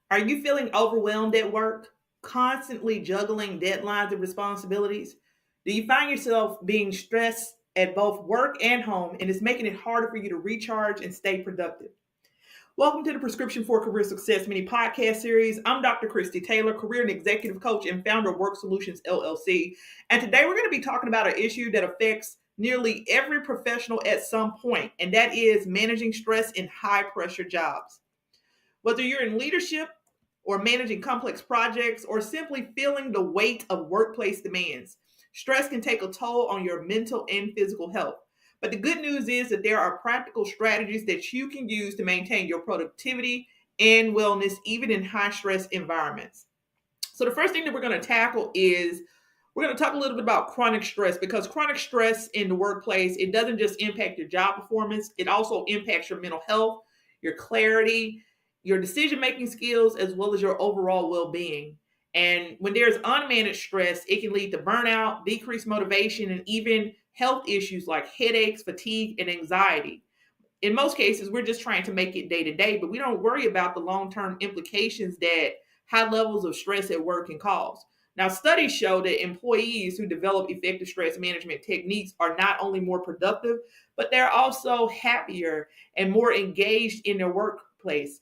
Are you feeling overwhelmed at work, constantly juggling deadlines and responsibilities? Do you find yourself being stressed at both work and home, and it's making it harder for you to recharge and stay productive? Welcome to the Prescription for Career Success mini podcast series. I'm Dr. Christy Taylor, career and executive coach and founder of Work Solutions LLC. And today we're going to be talking about an issue that affects nearly every professional at some point, and that is managing stress in high pressure jobs. Whether you're in leadership or managing complex projects or simply feeling the weight of workplace demands, stress can take a toll on your mental and physical health. But the good news is that there are practical strategies that you can use to maintain your productivity and wellness, even in high stress environments. So, the first thing that we're going to tackle is we're going to talk a little bit about chronic stress, because chronic stress in the workplace, it doesn't just impact your job performance, it also impacts your mental health, your clarity, your decision making skills, as well as your overall well being. And when there's unmanaged stress, it can lead to burnout, decreased motivation, and even health issues like headaches, fatigue, and anxiety. In most cases, we're just trying to make it day to day, but we don't worry about the long term implications that high levels of stress at work can cause. Now, studies show that employees who develop effective stress management techniques are not only more productive, but they're also happier and more engaged in their workplace.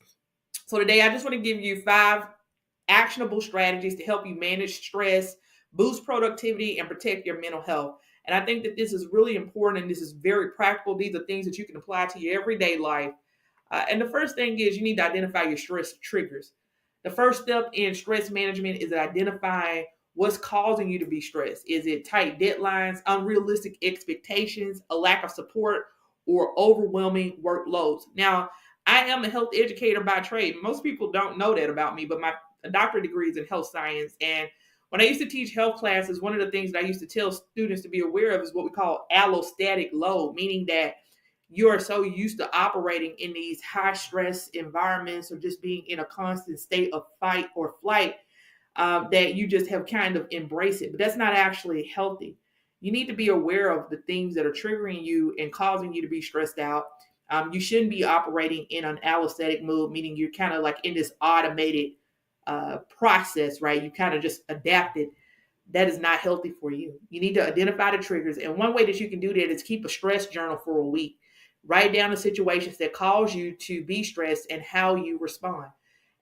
So, today I just want to give you 5 actionable strategies to help you manage stress, boost productivity, and protect your mental health. And I think that this is really important and this is very practical. These are things that you can apply to your everyday life. And the first thing is you need to identify your stress triggers. The first step in stress management is identifying what's causing you to be stressed. Is it tight deadlines, unrealistic expectations, a lack of support, or overwhelming workloads? Now, I am a health educator by trade. Most people don't know that about me, but my doctorate degree is in health science. And when I used to teach health classes, one of the things that I used to tell students to be aware of is what we call allostatic load, meaning that you are so used to operating in these high stress environments or just being in a constant state of fight or flight, that you just have kind of embraced it. But that's not actually healthy. You need to be aware of the things that are triggering you and causing you to be stressed out. You shouldn't be operating in an allostatic mode, meaning you're kind of like in this automated process, right? You kind of just adapted. That is not healthy for you. You need to identify the triggers. And one way that you can do that is keep a stress journal for a week. Write down the situations that cause you to be stressed and how you respond.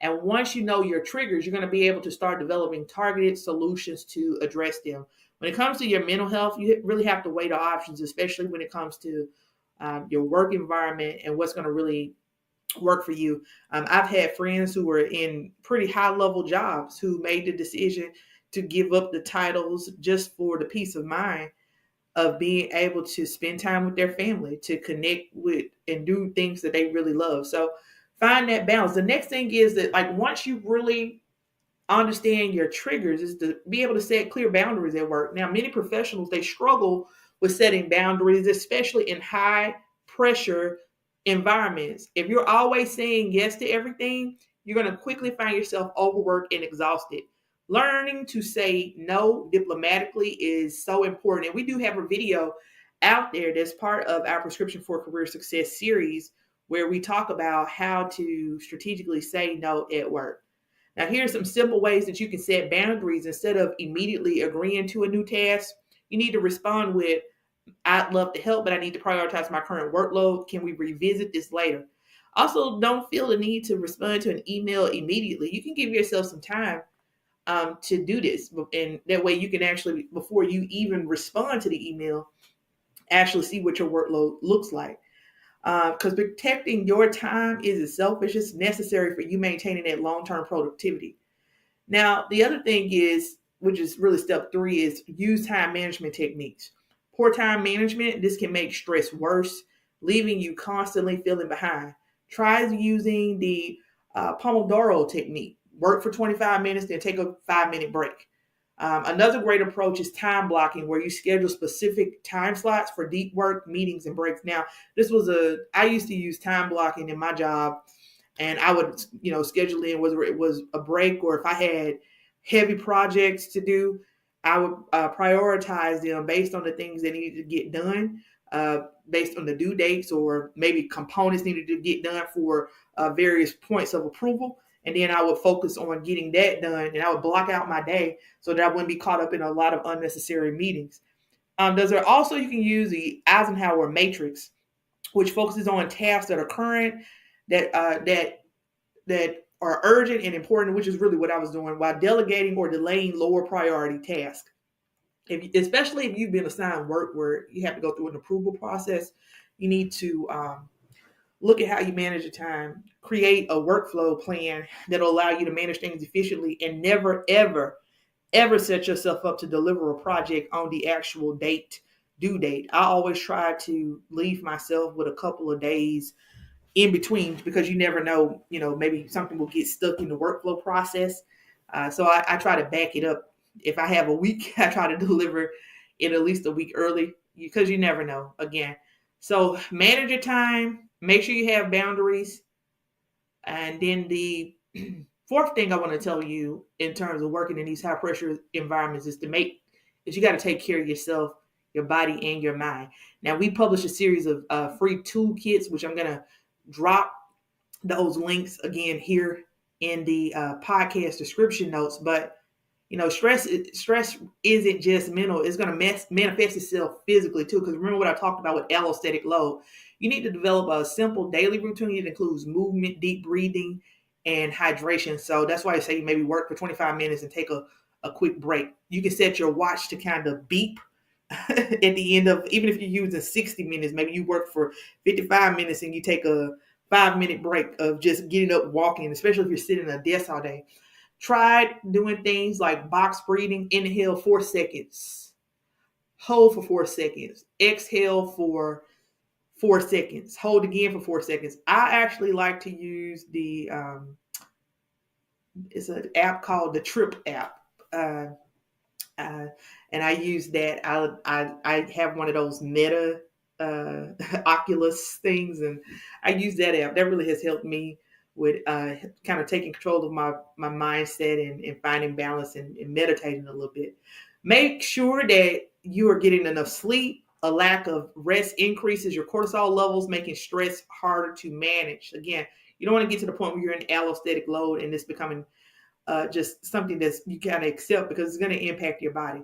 And once you know your triggers, you're going to be able to start developing targeted solutions to address them. When it comes to your mental health, you really have to weigh the options, especially when it comes to your work environment and what's going to really work for you. I've had friends who were in pretty high level jobs who made the decision to give up the titles just for the peace of mind of being able to spend time with their family, to connect with and do things that they really love. So find that balance. The next thing is that, like, once you really understand your triggers, is to be able to set clear boundaries at work. Now, many professionals, they struggle with setting boundaries, especially in high pressure environments. If you're always saying yes to everything, you're going to quickly find yourself overworked and exhausted. Learning to say no diplomatically is so important. And we do have a video out there that's part of our Prescription for Career Success series where we talk about how to strategically say no at work. Now, here's some simple ways that you can set boundaries. Instead of immediately agreeing to a new task, you need to respond with, I'd love to help, but I need to prioritize my current workload. Can we revisit this later? Also, don't feel the need to respond to an email immediately. You can give yourself some time to do this. And that way you can actually, before you even respond to the email, actually see what your workload looks like. Because protecting your time isn't selfish, it's necessary for you maintaining that long-term productivity. Now, the other thing is, which is really step 3, is use time management techniques. Poor time management, this can make stress worse, leaving you constantly feeling behind. Try using the Pomodoro technique. Work for 25 minutes, then take a 5-minute break. Another great approach is time blocking, where you schedule specific time slots for deep work, meetings, and breaks. Now, I used to use time blocking in my job, and I would, schedule in whether it was a break or if I had heavy projects to do, I would prioritize them based on the things that needed to get done, based on the due dates, or maybe components needed to get done for various points of approval. And then I would focus on getting that done, and I would block out my day so that I wouldn't be caught up in a lot of unnecessary meetings. You can use the Eisenhower matrix, which focuses on tasks that are current, that are urgent and important, which is really what I was doing, while delegating or delaying lower priority tasks. Especially if you've been assigned work where you have to go through an approval process, you need to look at how you manage your time, create a workflow plan that'll allow you to manage things efficiently, and never, ever set yourself up to deliver a project on the actual due date. I always try to leave myself with a couple of days in between, because you never know, maybe something will get stuck in the workflow process. So I try to back it up. If I have a week, I try to deliver it at least a week early, because you never know again. So manage your time, make sure you have boundaries. And then the fourth thing I want to tell you in terms of working in these high pressure environments is you got to take care of yourself, your body, and your mind. Now, we publish a series of free toolkits, which I'm going to drop those links again here in the podcast description notes. But stress isn't just mental; it's going to manifest itself physically too. Because remember what I talked about with allostatic load. You need to develop a simple daily routine that includes movement, deep breathing, and hydration. So that's why I say you maybe work for 25 minutes and take a quick break. You can set your watch to kind of beep at the end of, even if you're using 60 minutes, maybe you work for 55 minutes and you take a 5-minute break of just getting up, walking, especially if you're sitting at a desk all day. Try doing things like box breathing. Inhale 4 seconds, hold for 4 seconds, exhale for 4 seconds, hold again for 4 seconds. I actually like to use it's an app called the Trip app. And I use that. I have one of those Meta Oculus things, and I use that app. That really has helped me with kind of taking control of my mindset and finding balance and meditating a little bit. Make sure that you are getting enough sleep. A lack of rest increases your cortisol levels, making stress harder to manage. Again, you don't want to get to the point where you're in allostatic load and it's becoming just something that's you gotta accept, because it's going to impact your body.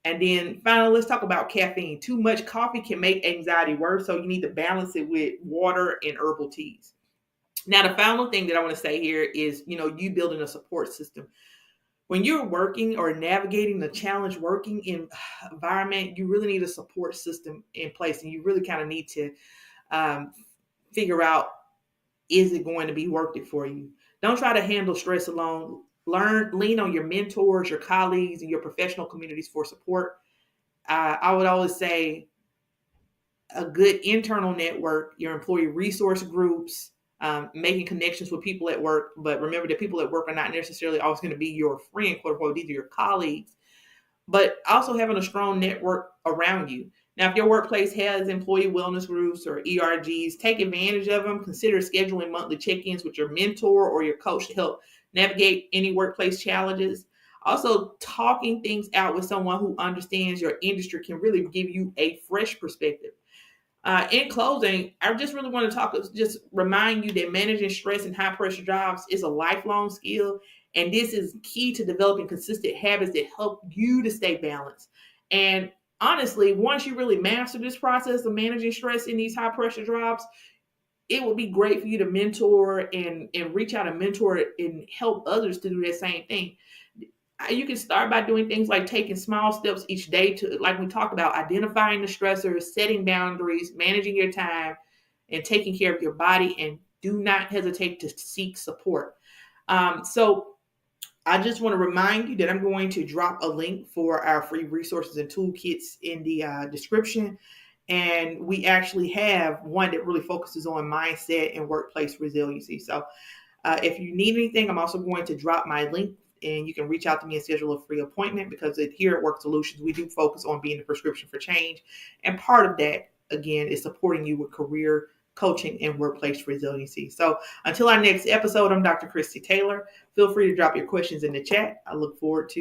And then finally, let's talk about caffeine. Too much coffee can make anxiety worse, so you need to balance it with water and herbal teas. Now, the final thing that I want to say here is, you building a support system. When you're working or navigating the challenge working environment, you really need a support system in place, and you really kind of need to figure out, is it going to be worth it for you? Don't try to handle stress alone. Lean on your mentors, your colleagues, and your professional communities for support. I would always say a good internal network, your employee resource groups, making connections with people at work. But remember that people at work are not necessarily always going to be your friend, quote unquote. These are your colleagues. But also having a strong network around you. Now, if your workplace has employee wellness groups or ERGs, take advantage of them. Consider scheduling monthly check-ins with your mentor or your coach to help navigate any workplace challenges. Also, talking things out with someone who understands your industry can really give you a fresh perspective. In closing, I just really want to just remind you that managing stress in high pressure jobs is a lifelong skill. And this is key to developing consistent habits that help you to stay balanced. And honestly, once you really master this process of managing stress in these high pressure jobs, it would be great for you to mentor and reach out and mentor and help others to do that same thing. You can start by doing things like taking small steps each day to, like we talked about, identifying the stressors, setting boundaries, managing your time, and taking care of your body. And do not hesitate to seek support. So I just want to remind you that I'm going to drop a link for our free resources and toolkits in the description. And we actually have one that really focuses on mindset and workplace resiliency. So if you need anything, I'm also going to drop my link, and you can reach out to me and schedule a free appointment, because here at Work Solutions, we do focus on being the prescription for change. And part of that, again, is supporting you with career coaching and workplace resiliency. So until our next episode, I'm Dr. Christy Taylor. Feel free to drop your questions in the chat. I look forward to